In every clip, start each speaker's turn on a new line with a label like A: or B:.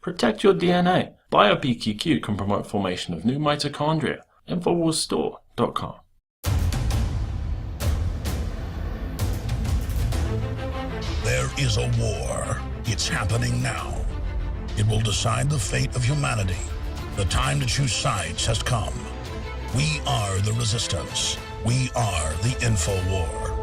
A: Protect your DNA. BioPQQ can promote formation of new mitochondria. Infowarsstore.com.
B: There is a war. It's happening now. It will decide the fate of humanity. The time to choose sides has come. We are the resistance. We are the Infowar.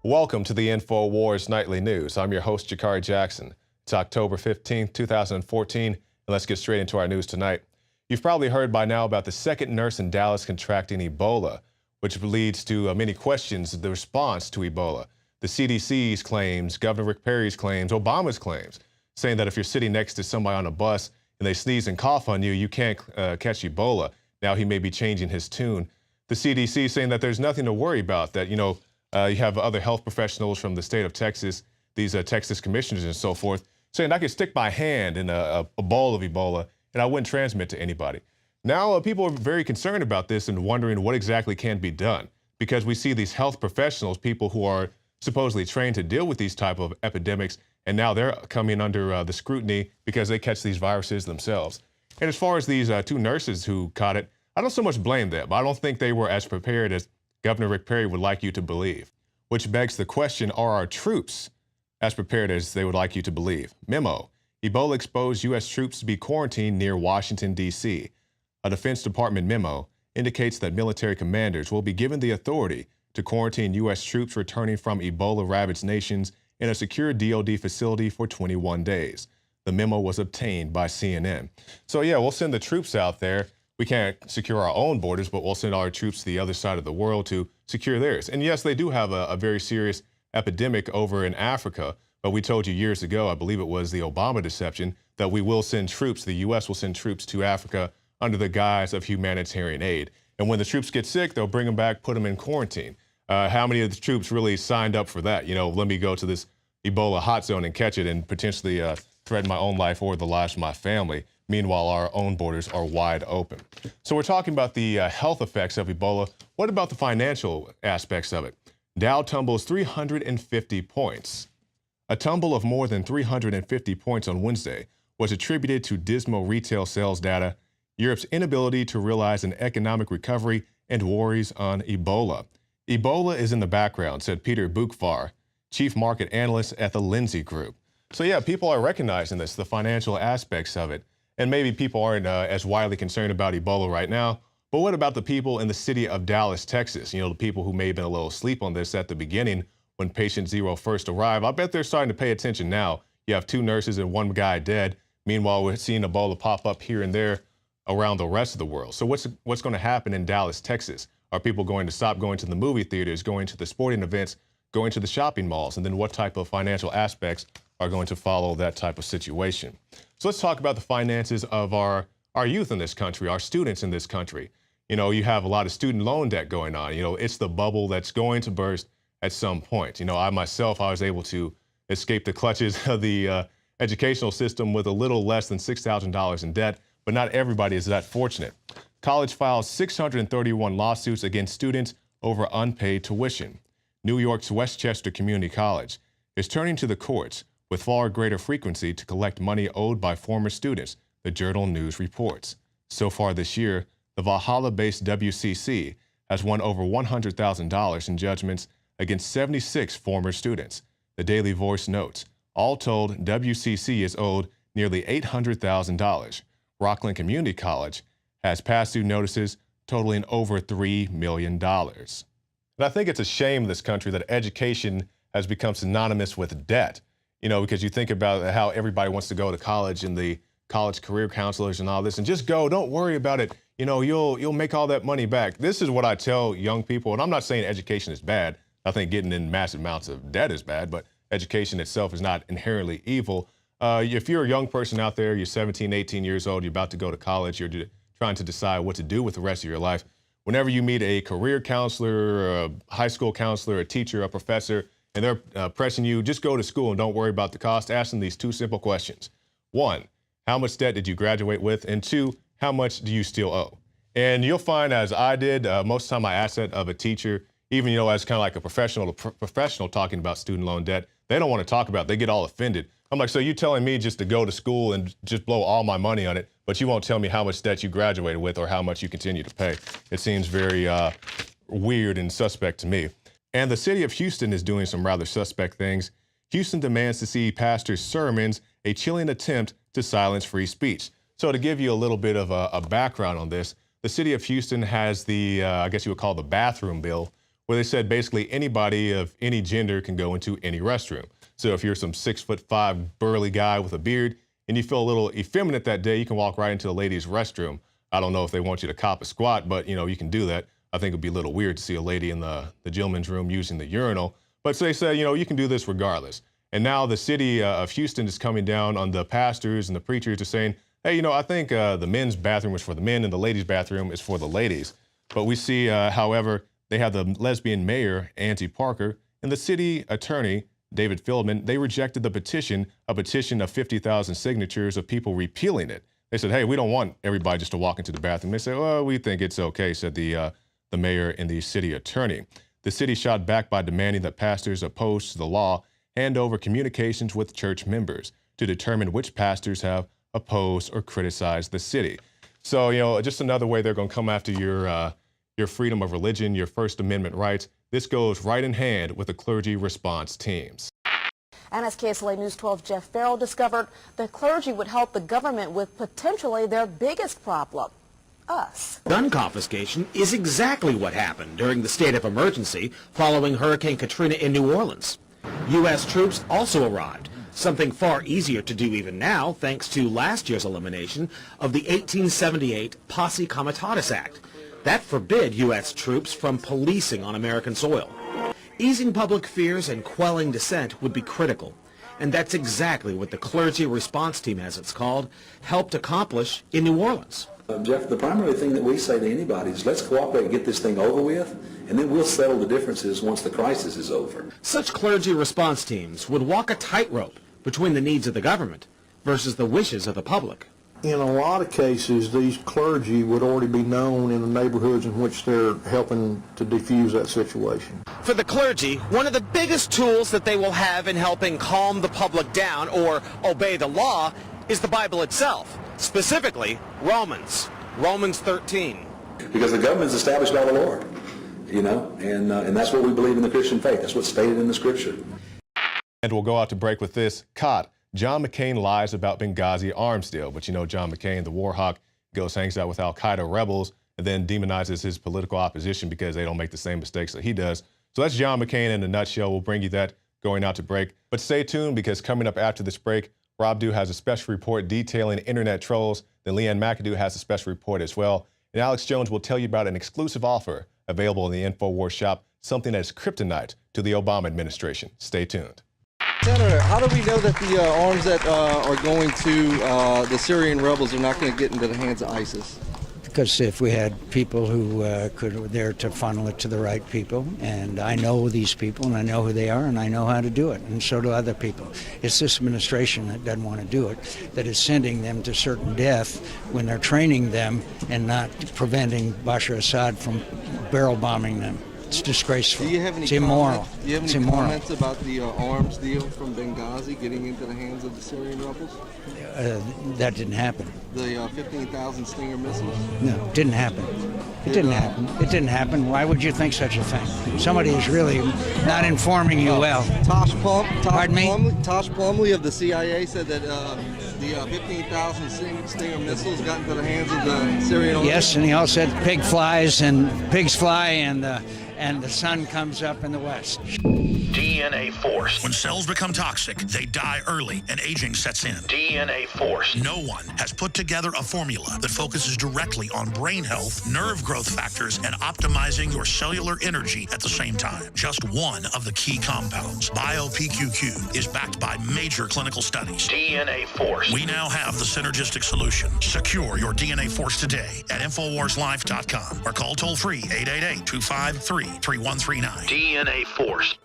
C: Welcome to the Infowars Nightly News. I'm your host, Jakari Jackson. It's October 15th, 2014, and let's get straight into our news tonight. You've probably heard by now about the second nurse in Dallas contracting Ebola, which leads to many questions of the response to Ebola. The CDC's claims, Governor Rick Perry's claims, Obama's claims, saying that if you're sitting next to somebody on a bus and they sneeze and cough on you, you can't catch Ebola. Now he may be changing his tune. The CDC saying that there's nothing to worry about, that, you have other health professionals from the state of Texas, these Texas commissioners and so forth, saying I could stick my hand in a bowl of Ebola and I wouldn't transmit to anybody. Now people are very concerned about this and wondering what exactly can be done, because we see these health professionals, people who are supposedly trained to deal with these type of epidemics, and now they're coming under the scrutiny because they catch these viruses themselves. And as far as these two nurses who caught it, I don't so much blame them. I don't think they were as prepared as Governor Rick Perry would like you to believe, which begs the question, are our troops as prepared as they would like you to believe? MEMO: Ebola exposed U.S. troops to be quarantined near Washington, D.C. A Defense Department memo indicates that military commanders will be given the authority to quarantine U.S. troops returning from Ebola-ravaged nations in a secure DoD facility for 21 days. The memo was obtained by CNN. So yeah, we'll send the troops out there. We can't secure our own borders, but we'll send our troops to the other side of the world to secure theirs. And yes, they do have a very serious epidemic over in Africa, but we told you years ago, I believe it was the Obama deception, that we will send troops, the U.S. will send troops to Africa under the guise of humanitarian aid. And when the troops get sick, they'll bring them back, put them in quarantine. How many of the troops really signed up for that? Let me go to this Ebola hot zone and catch it and potentially threaten my own life or the lives of my family. Meanwhile, our own borders are wide open. So we're talking about the health effects of Ebola. What about the financial aspects of it? Dow tumbles 350 points. A tumble of more than 350 points on Wednesday was attributed to dismal retail sales data, Europe's inability to realize an economic recovery, and worries on Ebola. Ebola is in the background, said Peter Bukvar, chief market analyst at the Lindsay Group. So yeah, people are recognizing this, the financial aspects of it. And maybe people aren't as widely concerned about Ebola right now, but what about the people in the city of Dallas, Texas? The people who may have been a little asleep on this at the beginning when patient zero first arrived. I bet they're starting to pay attention now. You have two nurses and one guy dead. Meanwhile, we're seeing Ebola pop up here and there around the rest of the world. So what's going to happen in Dallas, Texas? Are people going to stop going to the movie theaters, going to the sporting events, going to the shopping malls? And then what type of financial aspects are going to follow that type of situation? So let's talk about the finances of our youth in this country, our students in this country. You have a lot of student loan debt going on. It's the bubble that's going to burst at some point. I myself, I was able to escape the clutches of the educational system with a little less than $6,000 in debt, but not everybody is that fortunate. College files 631 lawsuits against students over unpaid tuition. New York's Westchester Community College is turning to the courts with far greater frequency to collect money owed by former students, the Journal News reports. So far this year, the Valhalla-based WCC has won over $100,000 in judgments against 76 former students. The Daily Voice notes, all told, WCC is owed nearly $800,000. Rockland Community College has past due notices totaling over $3 million. And I think it's a shame in this country that education has become synonymous with debt. Because you think about how everybody wants to go to college and the college career counselors and all this, and just go, don't worry about it. You'll make all that money back. This is what I tell young people, and I'm not saying education is bad. I think getting in massive amounts of debt is bad, but education itself is not inherently evil. If you're a young person out there, you're 17, 18 years old, you're about to go to college, you're trying to decide what to do with the rest of your life. Whenever you meet a career counselor, a high school counselor, a teacher, a professor, and they're pressing you, just go to school and don't worry about the cost, ask them these two simple questions. 1, how much debt did you graduate with? And 2, how much do you still owe? And you'll find, as I did, most of the time I asked that of a teacher, even, you know, as kind of like a professional talking about student loan debt, they don't want to talk about it. They get all offended. I'm like, so you telling me just to go to school and just blow all my money on it, but you won't tell me how much debt you graduated with or how much you continue to pay. It seems very weird and suspect to me. And the city of Houston is doing some rather suspect things. Houston demands to see pastors' sermons a chilling attempt to silence free speech. So to give you a little bit of a background on this, the city of Houston has the, I guess you would call the bathroom bill, where they said basically anybody of any gender can go into any restroom. So if you're some 6'5" burly guy with a beard and you feel a little effeminate that day, you can walk right into the ladies' restroom. I don't know if they want you to cop a squat, but you know, you can do that. I think it'd be a little weird to see a lady in the gentleman's room using the urinal. But so they said, you know, you can do this regardless. And now the city of Houston is coming down on the pastors and the preachers are saying, hey, you know, I think the men's bathroom is for the men and the ladies' bathroom is for the ladies. But we see, however, they have the lesbian mayor, Auntie Parker, and the city attorney, David Feldman. They rejected the petition, a petition of 50,000 signatures of people repealing it. They said, hey, we don't want everybody just to walk into the bathroom. They said, well, we think it's okay, said the mayor and the city attorney. The city shot back by demanding that pastors opposed to the law hand over communications with church members to determine which pastors have opposed or criticized the city. So, you know, just another way they're going to come after your freedom of religion, your First Amendment rights. This goes right in hand with the clergy response teams.
D: And as KSLA News 12 Jeff Farrell discovered, the clergy would help the government with potentially their biggest problem, us.
E: Gun confiscation is exactly what happened during the state of emergency following Hurricane Katrina in New Orleans. U.S. troops also arrived, something far easier to do even now thanks to last year's elimination of the 1878 Posse Comitatus Act. That forbid U.S. troops from policing on American soil. Easing public fears and quelling dissent would be critical. And that's exactly what the clergy response team, as it's called, helped accomplish in New Orleans.
F: Jeff, the primary thing that we say to anybody is let's cooperate and get this thing over with, and then we'll settle the differences once the crisis is over.
E: Such clergy response teams would walk a tightrope between the needs of the government versus the wishes of the public.
G: In a lot of cases, these clergy would already be known in the neighborhoods in which they're helping to defuse that situation.
E: For the clergy, one of the biggest tools that they will have in helping calm the public down or obey the law is the Bible itself, specifically Romans 13.
F: Because the government is established by the Lord, you know, and that's what we believe in the Christian faith. That's what's stated in the Scripture.
C: And we'll go out to break with this. Caught. John McCain lies about Benghazi arms deal. But you know, John McCain, the war hawk, goes, hangs out with al-Qaeda rebels and then demonizes his political opposition because they don't make the same mistakes that he does. So that's John McCain in a nutshell. We'll bring you that going out to break. But stay tuned because coming up after this break, Rob Dew has a special report detailing internet trolls. Then Leanne McAdoo has a special report as well. And Alex Jones will tell you about an exclusive offer available in the Infowars shop, something that is kryptonite to the Obama administration. Stay tuned.
H: Senator, how do we know that the arms that are going to the Syrian rebels are not going to get into the hands of ISIS?
I: Because if we had people who were there to funnel it to the right people, and I know these people, and I know who they are, and I know how to do it, and so do other people. It's this administration that doesn't want to do it, that is sending them to certain death when they're training them and not preventing Bashar Assad from barrel bombing them. It's disgraceful.
H: Do you have any
I: it's immoral.
H: Do you have any comments about the arms deal from Benghazi getting into the hands of the Syrian rebels?
I: That didn't happen.
H: The 15,000 Stinger missiles?
I: No, it didn't happen. It didn't happen. It didn't happen. Why would you think such a thing? Somebody is really not informing you well.
H: Tosh Plumley of the CIA said that the 15,000 Stinger missiles got into the hands of the Syrian.
I: Yes, and he also said pigs fly and the sun comes up in the west.
B: DNA Force. When cells become toxic, they die early and aging sets in. DNA Force. No one has put together a formula that focuses directly on brain health, nerve growth factors, and optimizing your cellular energy at the same time. Just one of the key compounds, BioPQQ, is backed by major clinical studies. DNA Force. We now have the synergistic solution. Secure your DNA Force today at InfoWarsLife.com or call toll-free 888-253-3139. DNA Force.